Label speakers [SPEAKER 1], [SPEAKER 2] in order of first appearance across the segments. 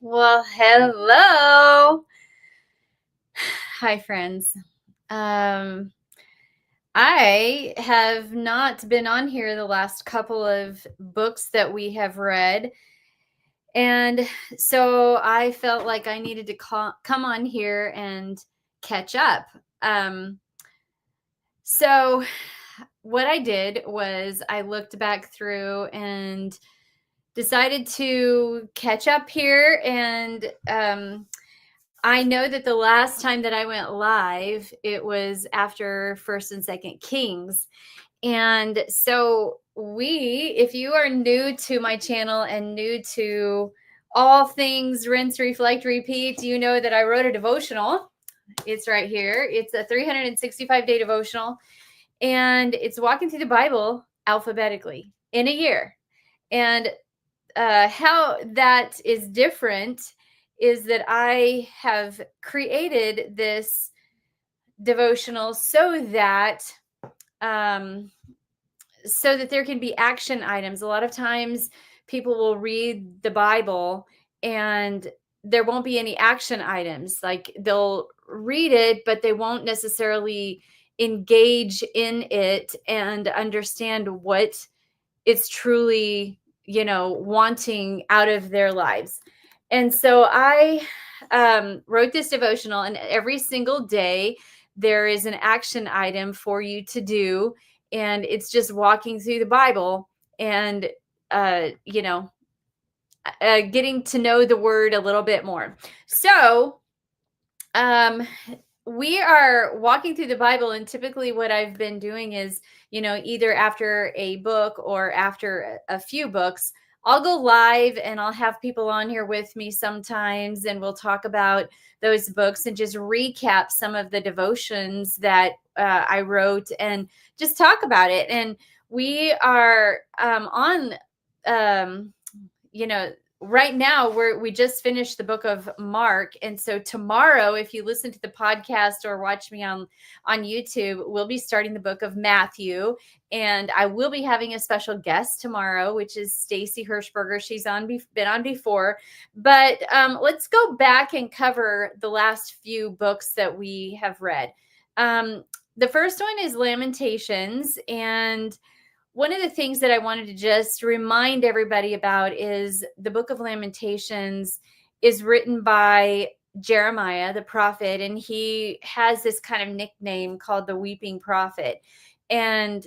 [SPEAKER 1] Well, hello. Hi, friends. I have not been on here the last couple of books that we have read. And so I felt like I needed to come on here and catch up. Um, so what I did was I looked back through and decided to catch up here and I know that the last time that I went live, it was after First and Second Kings. And so if you are new to my channel and new to all things rinse, reflect, repeat, you know that I wrote a devotional. It's right here. It's a 365-day devotional, and it's walking through the Bible alphabetically in a year. And how that is different is that I have created this devotional um, so that there can be action items. A lot of times people will read the Bible and there won't be any action items. Like they'll read it, but they won't necessarily engage in it and understand what it's truly, wanting out of their lives. And so I wrote this devotional, and every single day there is an action item for you to do. And it's just walking through the Bible and, uh, you know, getting to know the word a little bit more. So, um, we are walking through the Bible, and typically what I've been doing is, either after a book or after a few books, I'll go live and I'll have people on here with me sometimes, and we'll talk about those books and just recap some of the devotions that I wrote and just talk about it. And we are on, um, you know, right now we just finished the book of Mark, and so tomorrow, if you listen to the podcast or watch me on YouTube, we'll be starting the book of Matthew, and I will be having a special guest tomorrow, which is Stacy Hirschberger. She's been on before, but let's go back and cover the last few books that we have read. The first one is Lamentations, and one of the things that I wanted to just remind everybody about is the book of Lamentations is written by Jeremiah, the prophet, and he has this kind of nickname called the Weeping Prophet. And,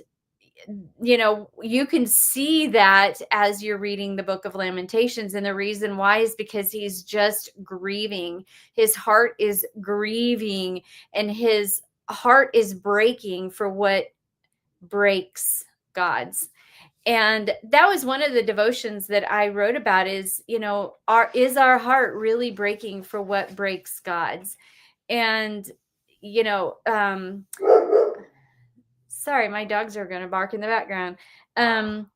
[SPEAKER 1] you can see that as you're reading the book of Lamentations. And the reason why is because he's just grieving. His heart is grieving, and his heart is breaking for what breaks God's. And that was one of the devotions that I wrote about is, is our heart really breaking for what breaks God's? And, sorry, my dogs are going to bark in the background. And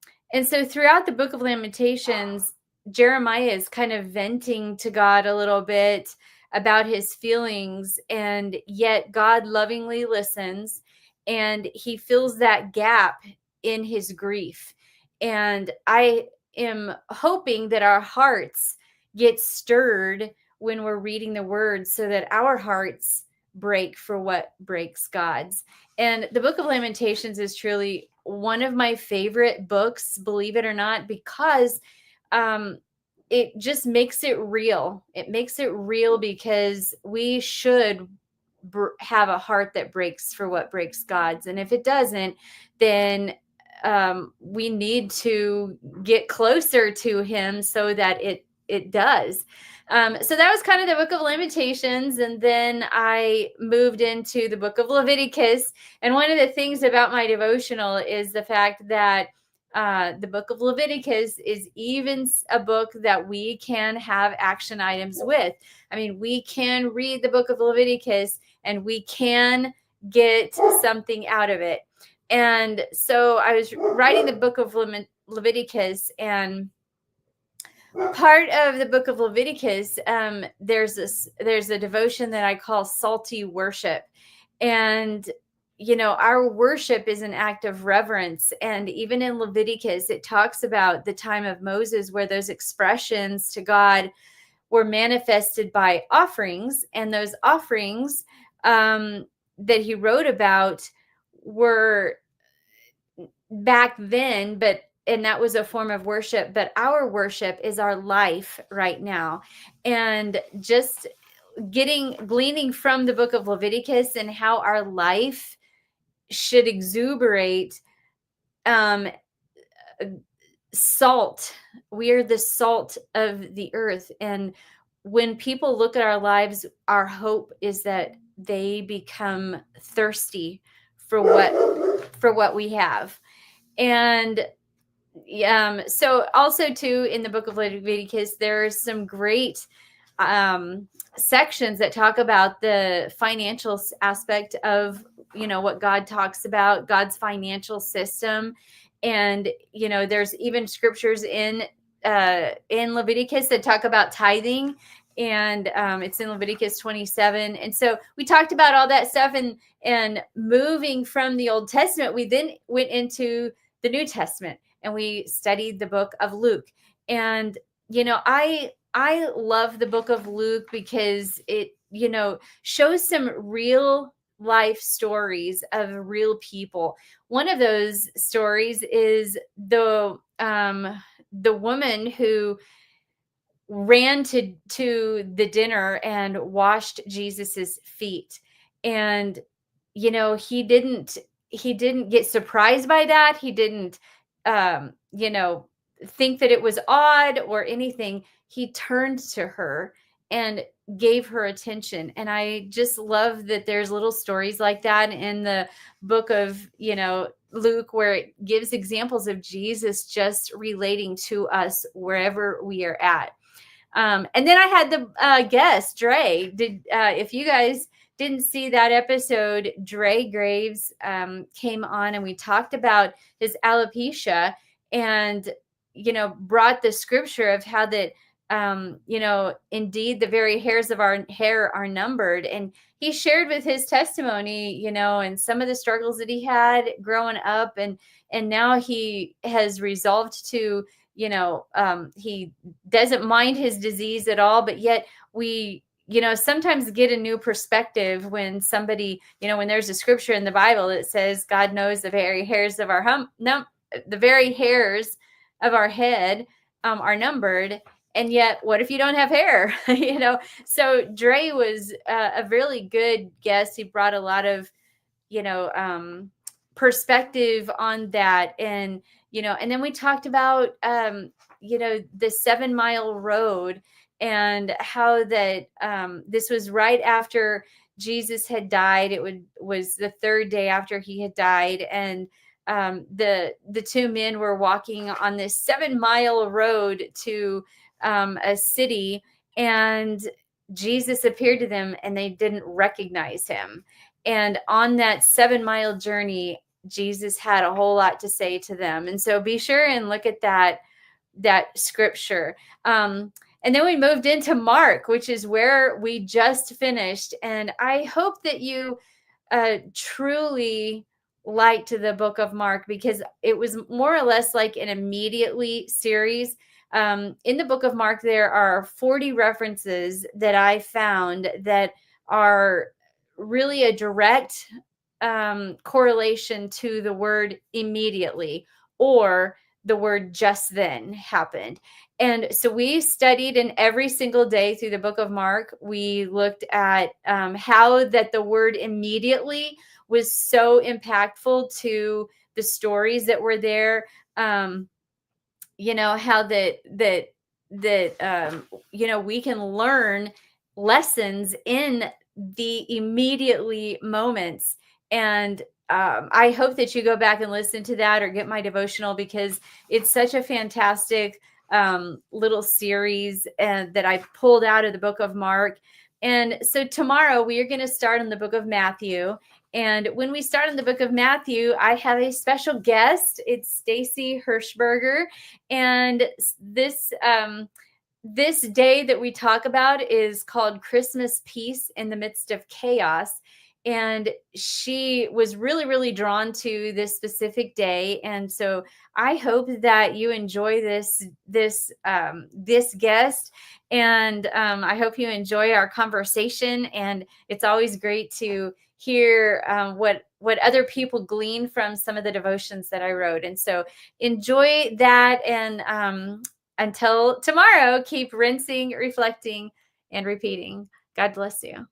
[SPEAKER 1] so throughout the book of Lamentations, Jeremiah is kind of venting to God a little bit about his feelings, and yet God lovingly listens, and he fills that gap in his grief. And I am hoping that our hearts get stirred when we're reading the word, so that our hearts break for what breaks God's. And the book of Lamentations is truly one of my favorite books, believe it or not, because it just makes it real. It makes it real because we should have a heart that breaks for what breaks God's. And if it doesn't, then we need to get closer to him so that it does. So that was kind of the book of Lamentations. And then I moved into the book of Leviticus. And one of the things about my devotional is the fact that the book of Leviticus is even a book that we can have action items with. I mean, we can read the book of Leviticus and we can get something out of it. And so I was writing the book of Leviticus, and part of the book of Leviticus, there's a devotion that I call salty worship. And, our worship is an act of reverence. And even in Leviticus, it talks about the time of Moses where those expressions to God were manifested by offerings, and those offerings that he wrote about were back then, and that was a form of worship, but our worship is our life right now. And just gleaning from the book of Leviticus and how our life should exuberate um salt. We are the salt of the earth, and when people look at our lives, our hope is that they become thirsty for what we have. And so also too, in the book of Leviticus, there's some great sections that talk about the financial aspect of, what God talks about, God's financial system. And, there's even scriptures in Leviticus that talk about tithing, and it's in Leviticus 27. And so we talked about all that stuff, and moving from the Old Testament, we then went into the New Testament, and we studied the book of Luke. And I love the book of Luke because it shows some real life stories of real people. One of those stories is the woman who ran to the dinner and washed Jesus's feet. And he didn't get surprised by that. He didn't think that it was odd or anything. He turned to her and gave her attention. And I just love that there's little stories like that in the book of Luke, where it gives examples of Jesus just relating to us wherever we are at. And then I had the guest, Dre. If you guys didn't see that episode, Dre Graves came on, and we talked about his alopecia, and brought the scripture of how that indeed the very hairs of our hair are numbered. And he shared with his testimony, and some of the struggles that he had growing up, and now he has resolved to he doesn't mind his disease at all. But yet we sometimes get a new perspective when somebody, when there's a scripture in the Bible that says God knows the very hairs of our the very hairs of our head are numbered. And yet, what if you don't have hair? So Dre was a really good guest. He brought a lot of perspective on that. And and then we talked about the 7 Mile road, and how that this was right after Jesus had died. It was the third day after he had died, and the two men were walking on this 7 Mile road to a city, and Jesus appeared to them, and they didn't recognize him. And on that 7 Mile journey, Jesus had a whole lot to say to them. And so be sure and look at that scripture. And then we moved into Mark, which is where we just finished. And I hope that you truly liked the book of Mark, because it was more or less like an immediately series. In the book of Mark, there are 40 references that I found that are really a direct correlation to the word immediately, or the word just then happened. And so we studied, in every single day through the book of Mark, we looked at how that the word immediately was so impactful to the stories that were there. How that we can learn lessons in the immediately moments. And I hope that you go back and listen to that, or get my devotional, because it's such a fantastic little series that I pulled out of the book of Mark. And so tomorrow we are going to start on the book of Matthew. And when we start in the book of Matthew, I have a special guest. It's Stacy Hirschberger. And this day that we talk about is called Christmas Peace in the Midst of Chaos. and she was really, really drawn to this specific day. And so I hope that you enjoy this guest, and I hope you enjoy our conversation. And it's always great to hear what other people glean from some of the devotions that I wrote. And so enjoy that. And until tomorrow, keep rinsing, reflecting, and repeating. God bless you.